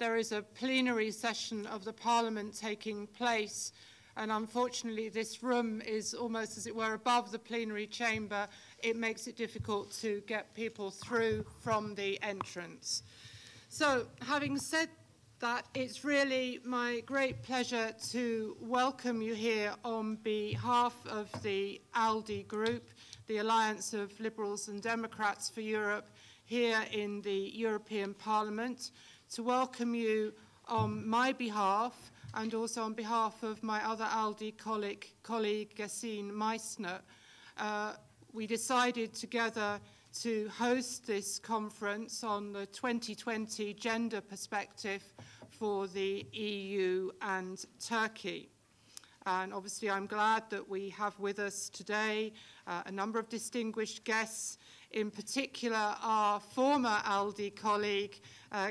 there is a plenary session of the Parliament taking place, and unfortunately this room is almost, as it were, above the plenary chamber. It makes it difficult to get people through from the entrance. So, having said that, it's really my great pleasure to welcome you here on behalf of the ALDE group, the Alliance of Liberals and Democrats for Europe, here in the European Parliament, to welcome you on my behalf and also on behalf of my other ALDE colleague Gesine Meissner. We decided together to host this conference on the 2020 gender perspective for the EU and Turkey. And obviously I'm glad that we have with us today a number of distinguished guests, in particular our former ALDE colleague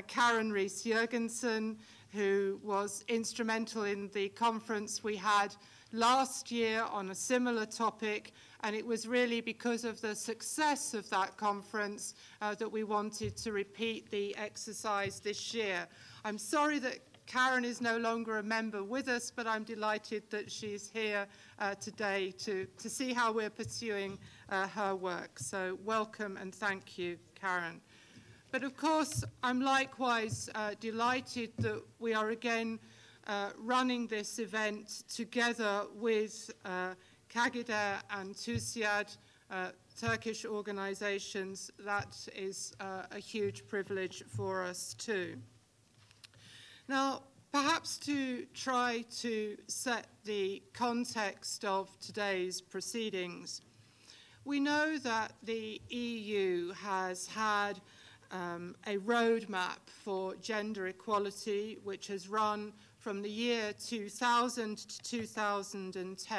Karen Rees-Jurgensen, who was instrumental in the conference we had last year on a similar topic, and it was really because of the success of that conference that we wanted to repeat the exercise this year. I'm sorry that Karen is no longer a member with us, but I'm delighted that she's here today to see how we're pursuing her work. So welcome and thank you, Karen. But of course, I'm likewise delighted that we are again running this event together with Kagide and TÜSİAD, Turkish organizations. That is a huge privilege for us too. Now, perhaps to try to set the context of today's proceedings, we know that the EU has had a roadmap for gender equality which has run from the year 2000 to 2010.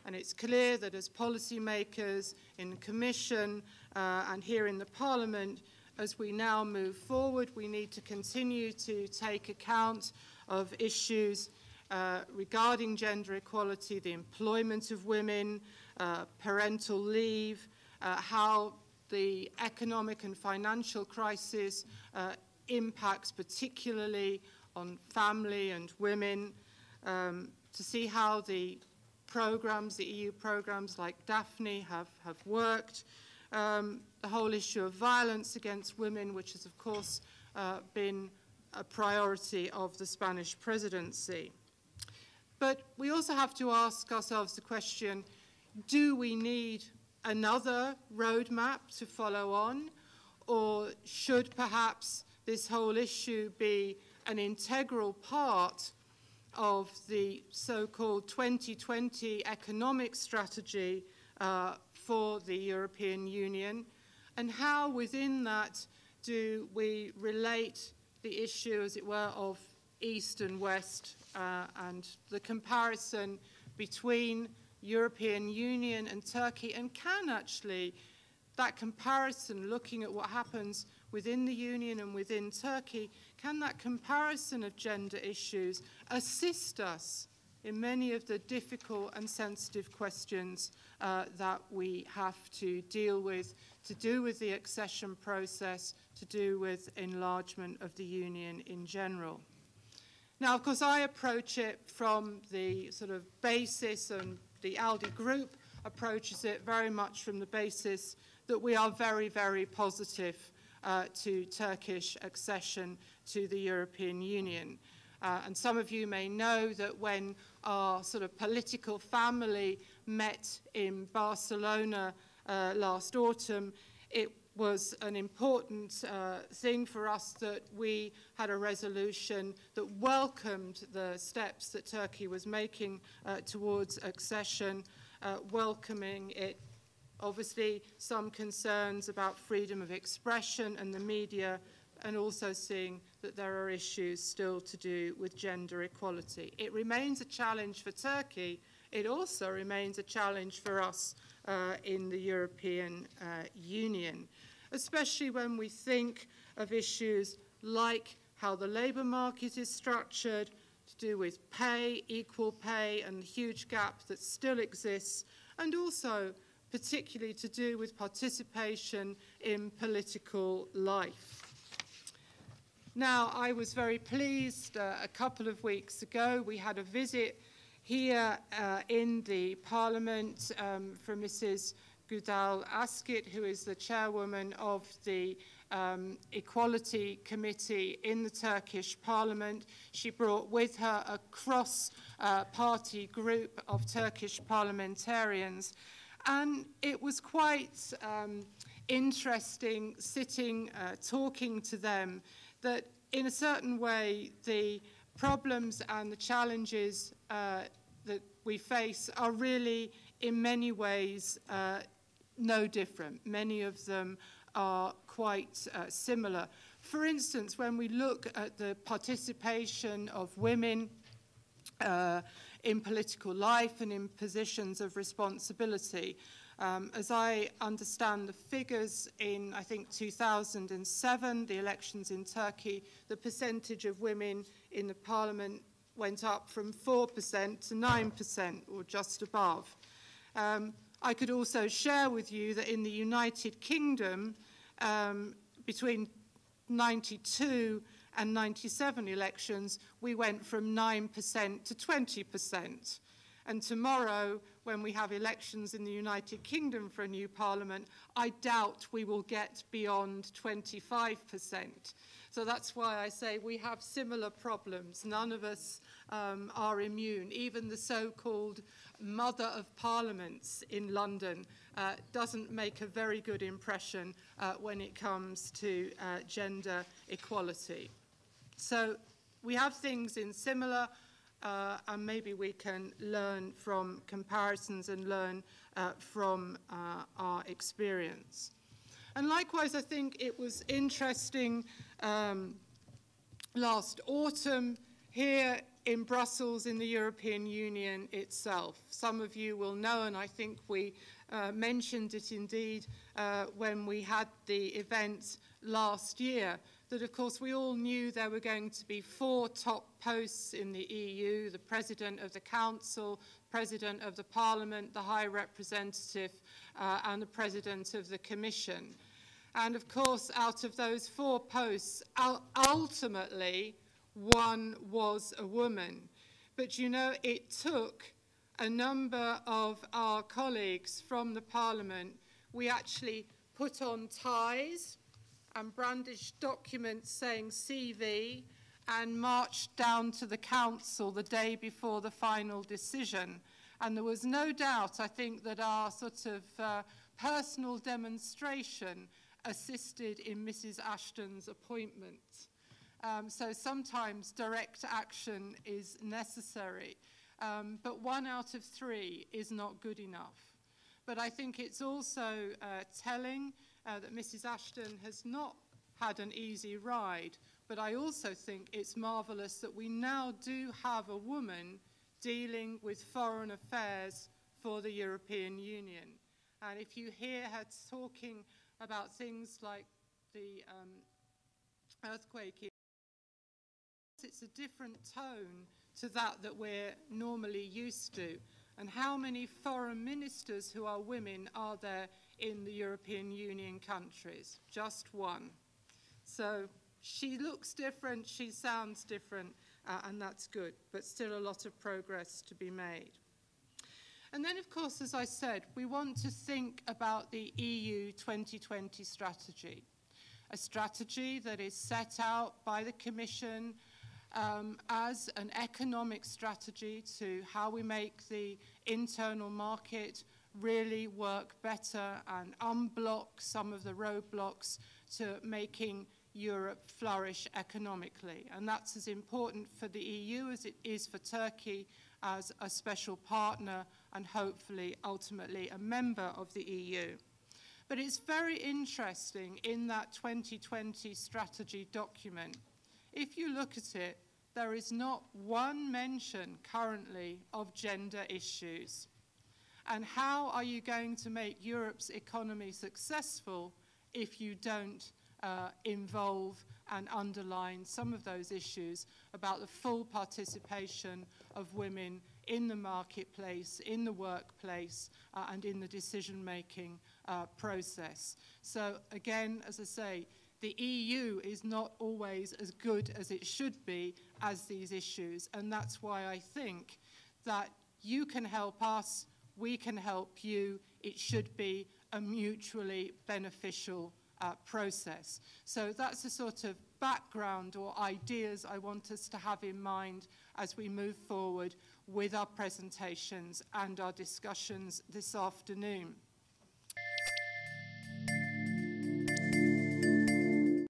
And it's clear that as policymakers in the Commission and here in the Parliament, as we now move forward, we need to continue to take account of issues regarding gender equality, the employment of women, parental leave, how the economic and financial crisis impacts particularly on family and women, to see how the programs, the EU programs like Daphne have worked, the whole issue of violence against women, which has of course been a priority of the Spanish presidency. But we also have to ask ourselves the question, do we need another roadmap to follow on, or should perhaps this whole issue be an integral part of the so-called 2020 economic strategy for the European Union, and how within that do we relate the issue, as it were, of East and West and the comparison between European Union and Turkey, and can actually that comparison, looking at what happens within the Union and within Turkey, can that comparison of gender issues assist us in many of the difficult and sensitive questions that we have to deal with, to do with the accession process, to do with enlargement of the Union in general. Now, of course, I approach it from the sort of basis, and the ALDE group approaches it very much from the basis that we are very, very positive to Turkish accession to the European Union. And some of you may know that when our sort of political family met in Barcelona last autumn, it was an important thing for us that we had a resolution that welcomed the steps that Turkey was making towards accession, welcoming it. Obviously, some concerns about freedom of expression and the media, and also seeing that there are issues still to do with gender equality. It remains a challenge for Turkey. It also remains a challenge for us in the European Union, especially when we think of issues like how the labour market is structured, to do with pay, equal pay, and the huge gap that still exists, and also particularly to do with participation in political life. Now, I was very pleased a couple of weeks ago. We had a visit here in the Parliament from Mrs. Gudal Askit, who is the chairwoman of the Equality Committee in the Turkish Parliament. She brought with her a cross-party group of Turkish parliamentarians, and it was quite interesting sitting, talking to them, that in a certain way the problems and the challenges that we face are really in many ways no different. Many of them are quite similar. For instance, when we look at the participation of women in political life and in positions of responsibility, as I understand the figures, in, I think, 2007, the elections in Turkey, the percentage of women in the parliament went up from 4% to 9%, or just above. I could also share with you that in the United Kingdom, between 92 and 97 elections, we went from 9% to 20%. And tomorrow, when we have elections in the United Kingdom for a new parliament, I doubt we will get beyond 25%. So that's why I say we have similar problems. None of us are immune. Even the so-called mother of parliaments in London doesn't make a very good impression when it comes to gender equality. So we have things in similar, and maybe we can learn from comparisons and learn from our experience. And likewise, I think it was interesting last autumn here in Brussels, in the European Union itself. Some of you will know, and I think we mentioned it indeed when we had the event last year, that of course we all knew there were going to be 4 top posts in the EU: the President of the Council, President of the Parliament, the High Representative, and the President of the Commission. And of course, out of those 4 posts, ultimately, 1 was a woman. But you know, it took a number of our colleagues from the Parliament. We actually put on ties and brandished documents saying CV and marched down to the Council the day before the final decision. And there was no doubt, I think, that our sort of personal demonstration assisted in Mrs. Ashton's appointment. So sometimes direct action is necessary, but 1 out of 3 is not good enough. But I think it's also telling that Mrs. Ashton has not had an easy ride, but I also think it's marvellous that we now do have a woman dealing with foreign affairs for the European Union. And if you hear her talking about things like the earthquake, it's a different tone to that we're normally used to. And how many foreign ministers who are women are there in the European Union countries? Just 1. So she looks different, she sounds different, and that's good, but still a lot of progress to be made. And then, of course, as I said, we want to think about the EU 2020 strategy, a strategy that is set out by the Commission as an economic strategy to how we make the internal market really work better and unblock some of the roadblocks to making Europe flourish economically. And that's as important for the EU as it is for Turkey as a special partner and hopefully ultimately a member of the EU. But it's very interesting in that 2020 strategy document. If you look at it, there is not 1 mention currently of gender issues. And how are you going to make Europe's economy successful if you don't involve and underline some of those issues about the full participation of women in the marketplace, in the workplace, and in the decision-making process? So again, as I say, the EU is not always as good as it should be as these issues. And that's why I think that you can help us, we can help you. It should be a mutually beneficial process. So that's the sort of background or ideas I want us to have in mind as we move forward with our presentations and our discussions this afternoon.